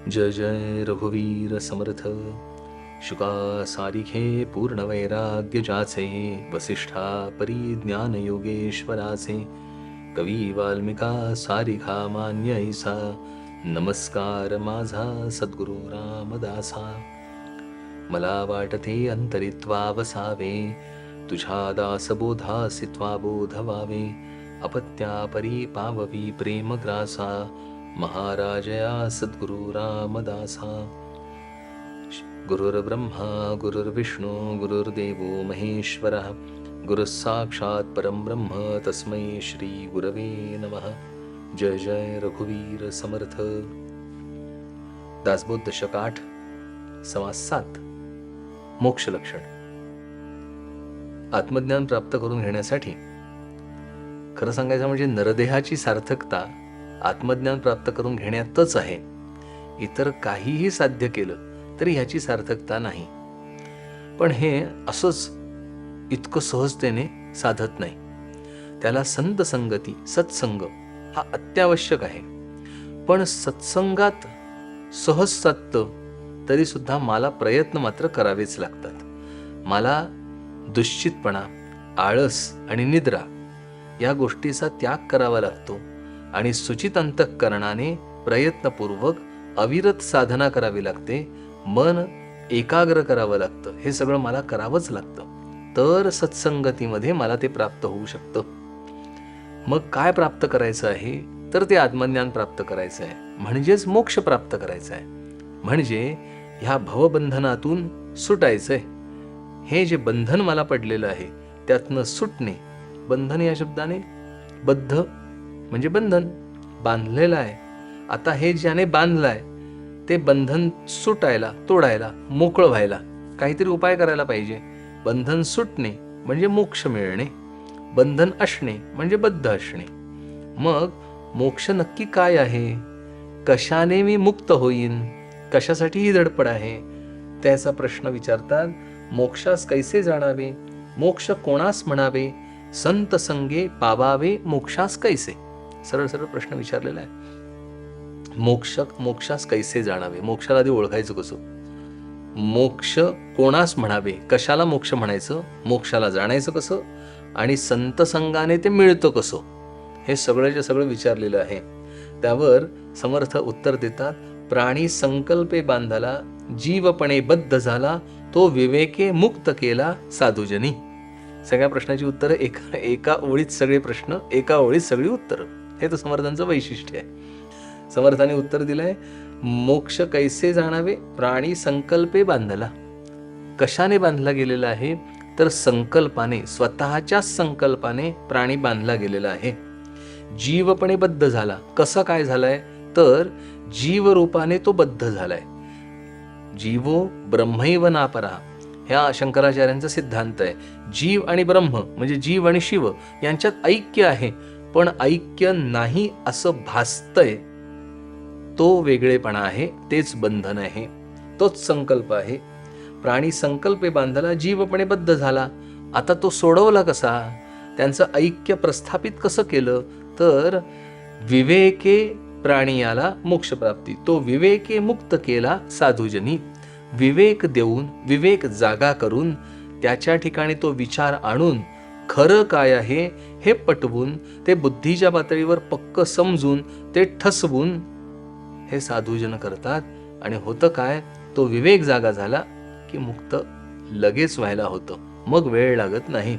जय जय रघुवीर समर्थ. शुका सारिखे पूर्ण वैराग्य जाचे, वसिष्ठा परी ज्ञान योगेश्वराचे. कवी वाल्मिका सारिखा मान्य ऐसा, नमस्कार माझा सद्गुरु रामदासा. मला वाटते अंतरित्वा वसावे, तुझ्या दासबोधासित्वा बोध व्हावे. अपत्या परी पाववी प्रेम ग्रासा, महाराजया सद्गुरु रामदासा. गुरुर्ब्रह्मा गुरुर्विष्णू गुरुर्देवो महेश्वरः, गुरुः साक्षात् परं ब्रह्म तस्मै श्री गुरवे नमः. जय जय रघुवीर समर्थ. दासबोध दशक 8 समास 7. मोक्ष लक्षण. आत्मज्ञान प्राप्त करून घेण्यासाठी खरं सांगायचं म्हणजे नरदेहाची सार्थकता आत्मज्ञान प्राप्त करून घेण्यातच आहे. इतर काहीही साध्य केलं तरी ह्याची सार्थकता नाही. पण हे असंच इतकं सहजतेने साधत नाही. त्याला संत संगती सत्संग हा अत्यावश्यक आहे. पण सत्संगात सहज साधतं तरी सुद्धा मला प्रयत्न मात्र करावेच लागतात. मला दुश्चितपणा, आळस आणि निद्रा या गोष्टीचा त्याग करावा लागतो आणि सुचित अंतःकरणाने प्रयत्नपूर्वक अविरत साधना करावी लागते. मन एकाग्र करावं लागतं. हे सगळं मला करावंच लागतं. तर सत्संगतीमध्ये मला ते प्राप्त होऊ शकतं. मग काय प्राप्त करायचं आहे तर ते आत्मज्ञान प्राप्त करायचं आहे, म्हणजेच मोक्ष प्राप्त करायचं आहे. म्हणजे ह्या भवबंधनातून सुटायचंय. हे जे बंधन मला पडलेलं आहे त्यातनं सुटणे. बंधन या शब्दाने बद्ध म्हणजे बंधन, बांधलेलं आहे. आता हे ज्याने बांधलंय ते बंधन सुटायला, तोडायला, मोकळं व्हायला काहीतरी उपाय करायला पाहिजे. बंधन सुटणे म्हणजे मोक्ष मिळणे, बंधन असणे म्हणजे बद्ध असणे. मग मोक्ष नक्की काय आहे? कशाने मी मुक्त होईन? कशासाठी ही धडपड आहे? त्याचा प्रश्न विचारतात. मोक्षास कैसे जाणावे? मोक्ष कोणास म्हणावे? संत संगे पावावे मोक्षास कैसे? सरळ सरळ प्रश्न विचारलेला आहे. मोक्षास कैसे जाणावे? मोक्षाला आधी ओळखायचं कसं? मोक्ष कोणास म्हणावे? कशाला मोक्ष म्हणायचं? मोक्षाला जाणायचं कसं? आणि संत संगाने ते मिळतं कसं? हे सगळ्याच्या सगळं विचारलेलं आहे. त्यावर समर्थ उत्तर देतात. प्राणी संकल्पे बांधला, जीवपणे बद्ध झाला, तो विवेके मुक्त केला साधुजनी. सगळ्या प्रश्नाची उत्तरं एका ओळीत सगळे प्रश्न, एका ओळीत सगळी उत्तरं. हे तर समर्थांचं वैशिष्ट्य आहे. समर्थाने उत्तर दिलंय, मोक्ष कैसे जाणावे? प्राणी संकल्पे बांधला. कशाने बांधला गेलेला आहे तर संकल्पाने, स्वतःच्याच संकल्पाने प्राणी बांधला गेलेला आहे. जीवपणे बद्ध झाला. कसा काय झालाय तर जीवरूपाने तो बद्ध झालाय. जीवो ब्रह्मैव नापरा ह्या शंकराचार्यांचा सिद्धांत आहे. जीव आणि ब्रह्म म्हणजे जीव आणि शिव यांच्यात ऐक्य आहे, पण ऐक्य नाही असं भासतंय. तो वेगळेपणा आहे, तेच बंधन आहे, तोच संकल्प आहे. प्राणी संकल्पे बांधला, जीवपणे बद्ध झाला. आता तो सोडवला कसा? त्यांचं ऐक्य प्रस्थापित कसं केलं तर विवेके प्राणियाला मोक्षप्राप्ती. तो विवेके मुक्त केला साधुजनी. विवेक देऊन, विवेक जागा करून, त्याच्या ठिकाणी तो विचार आणून, खरं काय आहे हे पटवून, ते बुद्धीच्या पातळीवर पक्क समजून, ते ठसवून हे साधुजन करतात. आणि होतं काय? तो विवेक जागा झाला की मुक्त लगेच व्हायला होतं. मग वेळ लागत नाही.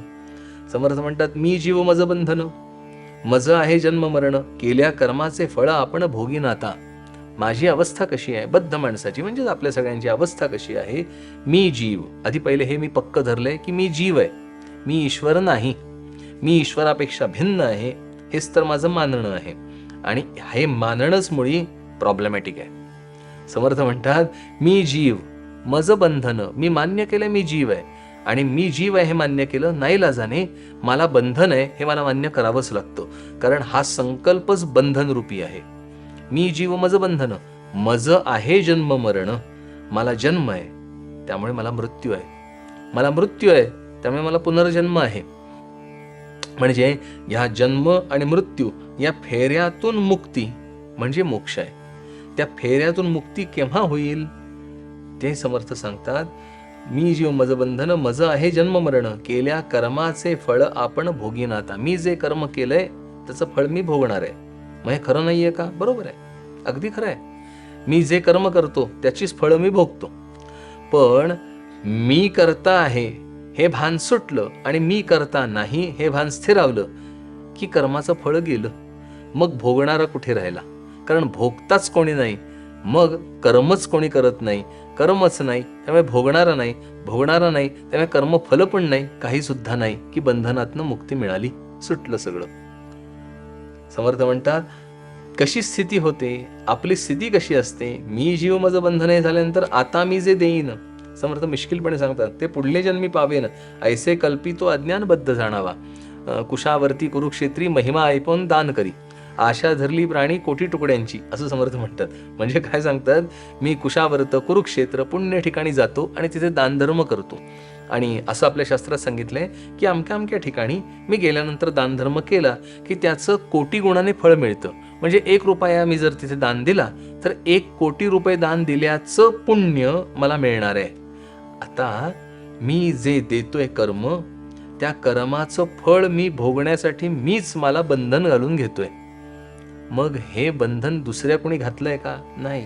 समर्थ म्हणतात, मी जीव मज बंधन, मज आहे जन्म मरण, केल्या कर्माचे फळ आपण भोगीन आता. माझी अवस्था कशी आहे? बद्ध माणसाची म्हणजेच आपल्या सगळ्यांची अवस्था कशी आहे? मी जीव. आधी पहिले हे मी पक्क धरलंय की मी जीव आहे, मी ईश्वर नाही, मी ईश्वरापेक्षा भिन्न आहे. हेच तर माझं मानणं आहे. आणि हे मानणंच मुळी प्रॉब्लेमॅटिक आहे. समर्थ म्हणतात, मी जीव मज बंधन. मी मान्य केलं मी जीव आहे, आणि मी जीव आहे हे मान्य केलं, नाईलाजाने मला बंधन आहे हे मला मान्य करावंच लागतं. कारण हा संकल्पच बंधन रूपी आहे. मी जीव मज बंधन, मज आहे जन्म मरण. मला जन्म आहे त्यामुळे मला मृत्यू आहे, मला मृत्यू आहे त्यामुळे मला पुनर्जन्म आहे. म्हणजे ह्या जन्म आणि मृत्यू या फेऱ्यातून मुक्ती म्हणजे मोक्ष आहे. त्या फेऱ्यातून मुक्ती केव्हा होईल? ते समर्थ सांगतात, मी जीव मज बंधन मज आहे जन्म मरण, केल्या कर्माचे फळ आपण भोगीन आता. मी जे कर्म केलंय त्याचं फळ मी भोगणार आहे. मग हे खरं नाहीये का? बरोबर आहे, अगदी खरं आहे. मी जे कर्म करतो त्याचीच फळं मी भोगतो. पण मी करता आहे हे भान सुटलं आणि मी करता नाही हे भान स्थिरावलं की कर्माचं फळ गेलं. मग भोगणारा कुठे राहिला? कारण भोगताच कोणी नाही, मग कर्मच कोणी करत नाही, कर्मच नाही त्यामुळे भोगणारा नाही, भोगणारा नाही त्यामुळे कर्मफल पण नाही, काही सुद्धा नाही, की बंधनातनं मुक्ती मिळाली, सुटलं सगळं. समर्थ म्हणतात, कशी स्थिती होते, आपली स्थिती कशी असते? मी जीव मज बंधने झाल्यानंतर आता मी जे देईन, समर्थ मिश्किलपणे सांगतात, ते पुढले जन्मी पावेन, ऐसे कल्पितो अज्ञानबद्ध जाणावा. कुशावरती कुरुक्षेत्री महिमा ऐकून दान करी, आशा धरली प्राणी कोटी तुकड्यांची, असं समर्थ म्हणतात. म्हणजे काय सांगतात, मी कुशावर्त कुरुक्षेत्र पुण्य ठिकाणी जातो आणि तिथे दानधर्म करतो. आणि असं आपल्या शास्त्रात सांगितलंय की अमक्या अमक्या ठिकाणी मी गेल्यानंतर दानधर्म केला की त्याचं कोटी गुणाने फळ मिळतं. म्हणजे 1 रुपया मी जर तिथे दान दिला तर 1 कोटी रुपये दान दिल्याचं पुण्य मला मिळणार आहे. आता मी जे देतोय कर्म, त्या कर्माचं फळ मी भोगण्यासाठी मीच मला बंधन घालून घेतोय. मग हे बंधन दुसऱ्या कोणी घातलंय का? नाही.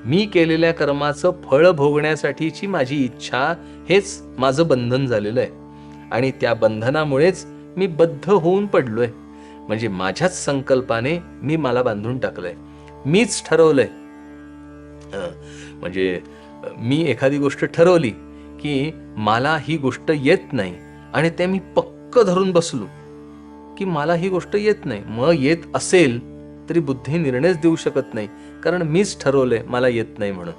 मी केलेल्या कर्माचं फळ भोगण्यासाठीची माझी इच्छा हेच माझं बंधन झालेलं आहे. आणि त्या बंधनामुळेच मी बद्ध होऊन पडलोय. म्हणजे माझ्याच संकल्पाने मी मला बांधून टाकलंय, मीच ठरवलंय. म्हणजे मी एखादी गोष्ट ठरवली की मला ही गोष्ट येत नाही आणि ते मी पक्क धरून बसलो की मला ही गोष्ट येत नाही. मग येत असेल तरी बुद्धी निर्णयच देऊ शकत नाही, कारण मीच ठरवलंय मला येत नाही म्हणून.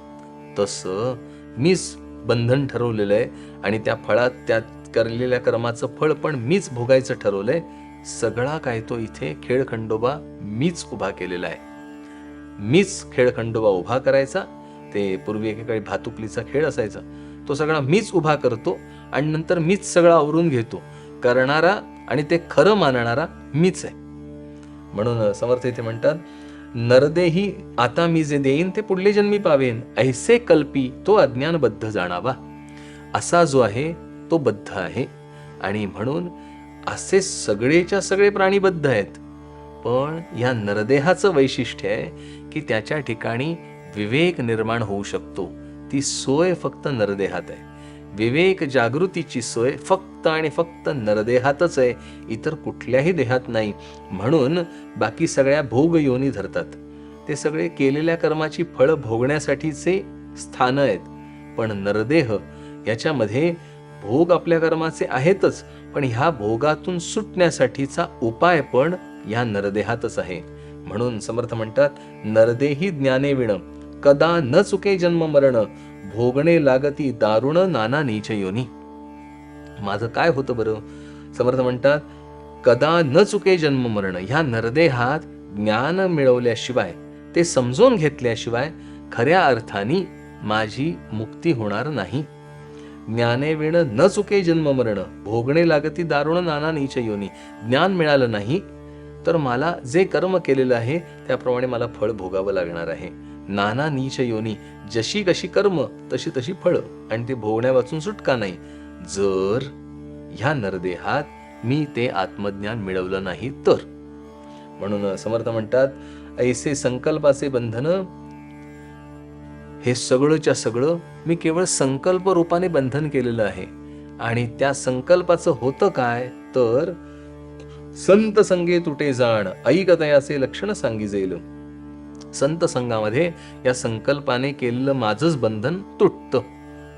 तसं मीच बंधन ठरवलेलं आहे आणि त्या फळात, त्या करलेल्या कर्माचं फळ पण मीच भोगायचं ठरवलंय. सगळा काय तो इथे खेळखंडोबा मीच उभा केलेला आहे. मीच खेळखंडोबा उभा करायचा. ते पूर्वी एकेकाळी भातुकलीचा खेळ असायचा, तो सगळा मीच उभा करतो आणि नंतर मीच सगळं आवरून घेतो. करणारा आणि ते खरं मानणारा मीच आहे. म्हणून समर्थ इथे म्हणतात, नरदेही आता मी जे देईन ते पुढले जन्मी पावेन, ऐसे कल्पी तो अज्ञानबद्ध जाणावा. असा जो आहे तो बद्ध आहे. आणि म्हणून असे सगळेच्या सगळे प्राणी बद्ध आहेत. पण या नरदेहाचं वैशिष्ट्य आहे की त्याच्या ठिकाणी विवेक निर्माण होऊ शकतो. ती सोय फक्त नरदेहात आहे. विवेक जागृतीची सोय फक्त आणि फक्त नरदेहातच आहे, इतर कुठल्याही देहात नाही. म्हणून बाकी सगळ्या भोग योनी धरतात. ते सगळे केलेल्या कर्माची फळ भोगण्यासाठीचे स्थान आहेत. पण नरदेह याच्यामध्ये भोग आपल्या कर्माचे आहेतच, पण ह्या भोगातून सुटण्यासाठीचा उपाय पण या नरदेहातच आहे. म्हणून समर्थ म्हणतात, नरदेही ज्ञाने विण कदा न चुके जन्म मरण, भोगणे लागती दारुण नाना नीच योनी. माझं काय होतं बरं? समर्थ म्हणतात, कदा न चुके जन्म मरण. ह्या नरदेहात ज्ञान मिळवल्याशिवाय, ते समजून घेतल्याशिवाय खऱ्या अर्थाने माझी मुक्ती होणार नाही. ज्ञाने विण न चुके जन्म मरण, भोगणे लागती दारुण नाना नीच योनी. ज्ञान मिळालं नाही तर मला जे कर्म केलेलं आहे त्याप्रमाणे मला फळ भोगावं लागणार आहे. नाना नीच योनी, जशी कशी कर्म तशी तशी फळं, आणि ते भोगण्यापासून सुटका नाही जर ह्या नरदेहात मी ते आत्मज्ञान मिळवलं नाही तर. म्हणून समर्थ म्हणतात, ऐसे संकल्पाचे बंधन, हे सगळंच्या सगळं मी केवळ संकल्प रूपाने बंधन केलेलं आहे. आणि त्या संकल्पाचं होतं काय तर, संत संगे तुटे जाण ऐकतयाचे लक्षण सांगी जाईल. संत संघामध्ये या संकल्पाने केलेलं माझंच बंधन तुटतं.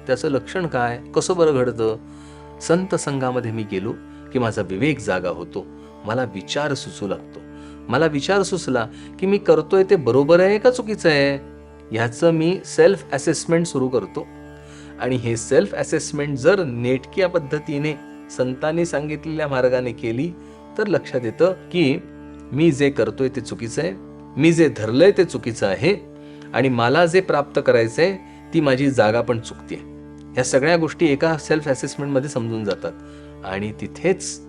त्याचं लक्षण काय, कसं बरं घडतं? संत संघामध्ये मी गेलो की माझा विवेक जागा होतो, मला विचार सुचू लागतो. मला विचार सुचला की मी करतोय ते बरोबर आहे का चुकीचं आहे, ह्याचं मी सेल्फ असेसमेंट सुरू करतो. आणि हे सेल्फ असेसमेंट जर नेटक्या पद्धतीने संतांनी सांगितलेल्या मार्गाने केली तर लक्षात येतं की मी जे करतोय ते चुकीचं आहे, मी जे धरलंय ते चुकीचं आहे, आणि मला जे प्राप्त करायचंय ती माझी जागा पण चुकते. ह्या सगळ्या गोष्टी एका सेल्फ असेसमेंटमध्ये समजून जातात. आणि तिथेच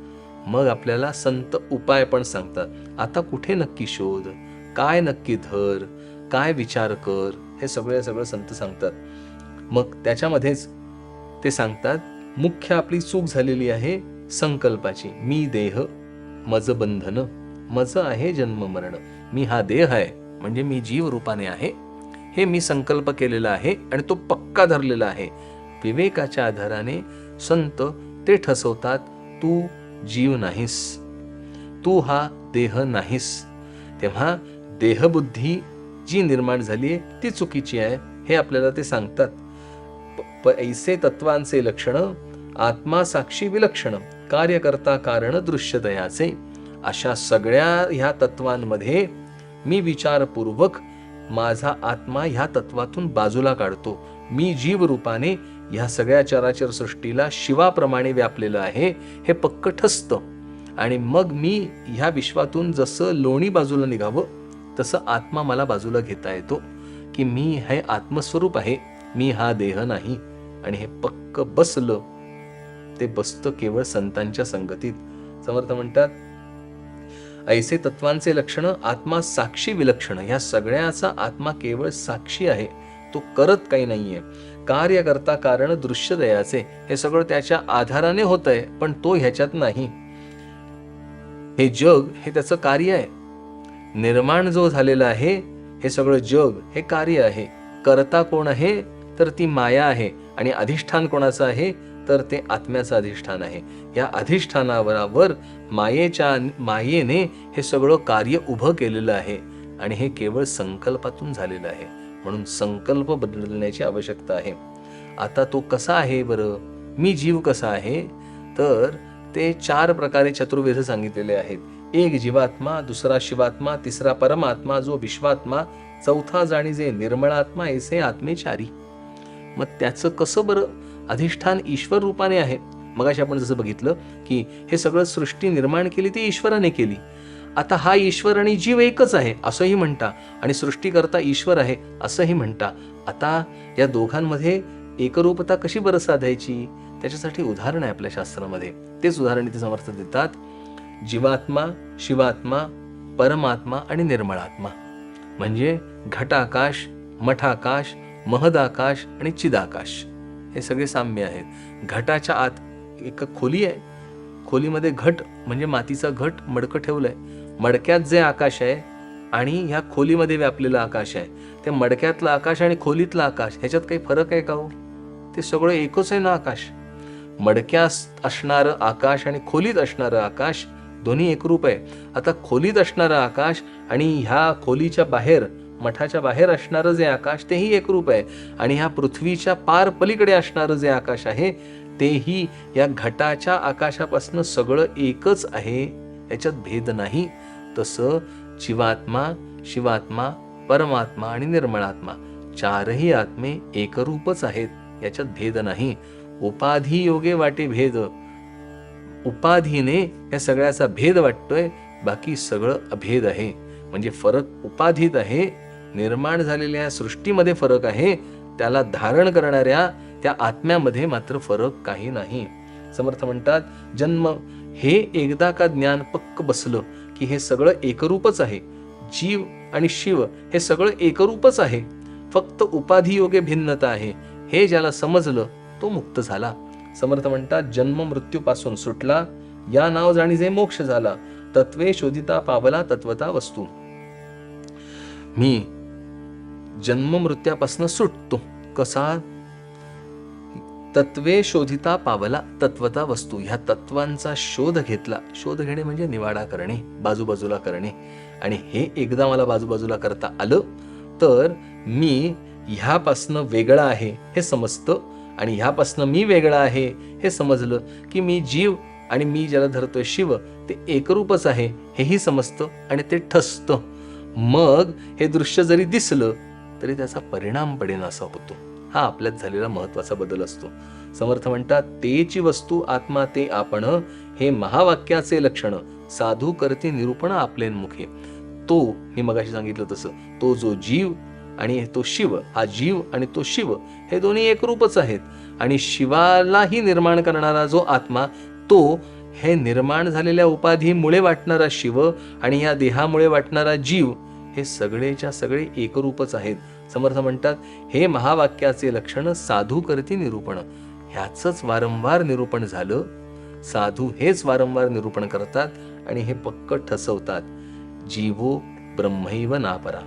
मग आपल्याला संत उपाय पण सांगतात. आता कुठे नक्की शोध, काय नक्की धर, काय विचार कर, हे सगळं संत सांगतात. मग त्याच्यामध्येच ते सांगतात, मुख्य आपली चूक झालेली आहे संकल्पाची. मी देह मज बंधन, मज आहे जन्म मरण. मी हा देह आहे म्हणजे मी जीव रूपाने आहे, हे मी संकल्प केलेला आहे आणि तो पक्का धरलेला आहे. विवेकाच्या आधाराने संत ते ठसवतात, तू जीव नाहीस, तू हा देह नाहीस. तेव्हा देहबुद्धी जी निर्माण झाली आहे ती चुकीची आहे, हे आपल्याला ते सांगतात. ऐसे तत्वांचे लक्षण आत्मा साक्षी विलक्षण, कार्यकर्ता कारण दृश्यतयाचे. अशा सगळ्या ह्या तत्वांमध्ये मी विचारपूर्वक माझा आत्मा ह्या तत्वातून बाजूला काढतो. मी जीव रूपाने ह्या सगळ्या चराचर सृष्टीला शिवाप्रमाणे व्यापलेलं आहे, हे पक्क ठसतं. आणि मग मी ह्या विश्वातून जसं लोणी बाजूला निघावं तसं आत्मा मला बाजूला घेता येतो, की मी हे आत्मस्वरूप आहे, मी हा देह नाही. आणि हे पक्क बसलं, ते बसतं केवळ संतांच्या संगतीत. समर्थ म्हणतात, ऐसे तत्वांचे लक्षण आत्मा साक्षी विलक्षण. ह्या सगळ्याचा आत्मा केवळ साक्षी आहे, तो करत काही नाहीये. कार्यकर्ता कारण दृश्य दयाचे, हे सगळं त्याच्या आधाराने होत आहे, पण तो ह्याच्यात नाही. हे जग हे त्याचं कार्य आहे. निर्माण जो झालेला आहे हे सगळं जग हे कार्य आहे. करता कोण आहे तर ती माया आहे, आणि अधिष्ठान कोणाचं आहे तर ते आत्म्याचं अधिष्ठान आहे. या अधिष्ठानावर मायेने हे सगळं कार्य उभं केलेलं आहे, आणि हे केवळ संकल्पातून झालेलं आहे. म्हणून संकल्प बदलण्याची आवश्यकता आहे. आता तो कसा आहे बरं, मी जीव कसा आहे, तर ते 4 प्रकारे चतुर्वेद सांगितलेले आहेत. एक जीवात्मा, दुसरा शिवात्मा, तिसरा परमात्मा जो विश्वात्मा, चौथा जाणीजे निर्मळात्मा ऐसे आत्मेचारी. मग त्याचं कसं बरं, अधिष्ठान ईश्वर रूपाने आहे. मगाशी आपण जसं बघितलं की हे सगळं सृष्टी निर्माण केली ती ईश्वराने केली. आता हा ईश्वर आणि जीव एकच आहे असंही म्हणता, आणि सृष्टीकर्ता ईश्वर आहे असंही म्हणता. आता या दोघांमध्ये एकरूपता कशी बरं साधायची, त्याच्यासाठी उदाहरण आहे आपल्या शास्त्रामध्ये. तेच उदाहरण इथे समर्थ देतात. जीवात्मा, शिवात्मा, परमात्मा आणि निर्मळात्मा म्हणजे घटाकाश, मठाकाश, महदाकाश आणि चिदाकाश, हे सगळे साम्य आहेत. घटाच्या आत एक खोली आहे, खोलीमध्ये घट म्हणजे मातीचा घट मडकं ठेवलंय. मडक्यात जे आकाश आहे आणि ह्या खोलीमध्ये व्यापलेलं आकाश आहे, ते मडक्यातलं आकाश आणि खोलीतलं आकाश ह्याच्यात काही फरक आहे का हो? ते सगळं एकच आहे ना आकाश. मडक्यात असणारं आकाश आणि खोलीत असणारं आकाश दोन्ही एकरूप आहे. आता खोलीत असणारं आकाश आणि ह्या खोलीच्या बाहेर, मठाच्या बाहेर असणारं जे आकाश तेही एकरूप आहे, आणि ह्या पृथ्वीच्या पार पलीकडे असणारं जे आकाश आहे तेही या घटाच्या आकाशापासून सगळं एकच आहे, याच्यात भेद नाही. तसं जीवात्मा, शिवात्मा, परमात्मा आणि निर्मळात्मा 4ही आत्मे एकरूपच आहेत, याच्यात भेद नाही. उपाधी योगे वाटे भेद, उपाधीने या सगळ्याचा भेद वाटतोय, बाकी सगळं अभेद आहे. म्हणजे फरक उपाधीत आहे, निर्माण झालेल्या सृष्टीमध्ये फरक आहे, त्याला धारण करणाऱ्या त्या आत्म्यामध्ये मात्र फरक काही नाही. समर्थ म्हणतात, जन्म हे एकदा का ज्ञान पक्क बसलं की हे सगळं एकरूपच आहे. जीव आणि शिव हे सगळं एकरूपच आहे, फक्त उपाधी योगे भिन्नता आहे, हे ज्याला समजलं तो मुक्त झाला. समर्थ म्हणतात, जन्म मृत्यूपासून सुटला, या नाव जाणीजे मोक्ष झाला, तत्वे शोधिता पावला तत्वता वस्तू. मी जन्म मृत्यूपासून सुटतो कसा, तत्वे शोधिता पावला तत्वता वस्तू. ह्या तत्वांचा शोध घेतला. शोध घेणे म्हणजे निवाडा करणे, बाजूबाजूला करणे. आणि हे एकदा मला बाजूबाजूला करता आलं तर मी ह्यापासनं वेगळा आहे हे समजतं, आणि ह्यापासनं मी वेगळा आहे हे समजलं की मी जीव आणि मी ज्याला धरतोय शिव ते एकरूपच आहे हेही समजतं, आणि ते ठसतं. मग हे दृश्य जरी दिसलं तरी त्याचा परिणाम पडेनासा होतो. हा आपल्यात झालेला महत्वाचा बदल असतो. समर्थ म्हणतात, तेची वस्तू आत्मा ते आपण, हे महावाक्याचे लक्षण साधू करते निरूपण आपले मुखे. तो मी मगाशी सांगितलं तसं, तो जो जीव आणि तो शिव, हा जीव आणि तो शिव हे दोन्ही एकरूपच आहेत. आणि शिवालाही निर्माण करणारा जो आत्मा, तो हे निर्माण झालेल्या उपाधीमुळे वाटणारा शिव आणि या देहामुळे वाटणारा जीव, हे सगळेच्या सगळे एकरूपच आहेत. समर्थ म्हणतात, हे महावाक्याचे लक्षण साधू करती निरूपण. ह्याचंच वारंवार निरूपण झालं. साधू हेच वारंवार निरूपण करतात आणि हे पक्क ठसवतात. जीवो ब्रह्मैव नापरा,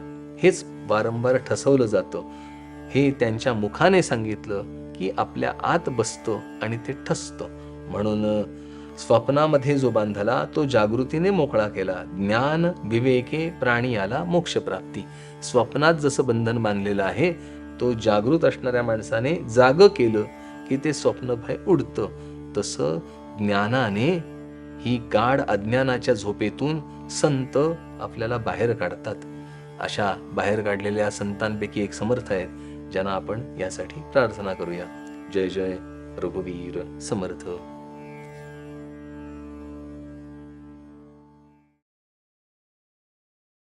हेच वारंवार ठसवलं जातं. हे त्यांच्या मुखाने सांगितलं की आपल्या आत बसतं आणि ते ठसतं. म्हणून स्वप्नामध्ये जो बांधला तो जागृतीने मोकळा केला. ज्ञान विवेके प्राणी आला मोक्षप्राप्ती. स्वप्नात जसं बंधन बांधलेलं आहे, तो जागृत असणाऱ्या माणसाने जाग केलं की ते स्वप्नभय उडतं. तसं ज्ञानाने ही गाढ अज्ञानाच्या झोपेतून संत आपल्याला बाहेर काढतात. अशा बाहेर काढलेल्या संतांपैकी एक समर्थ आहेत, ज्यांना आपण यासाठी प्रार्थना करूया. जय जय रघुवीर समर्थ.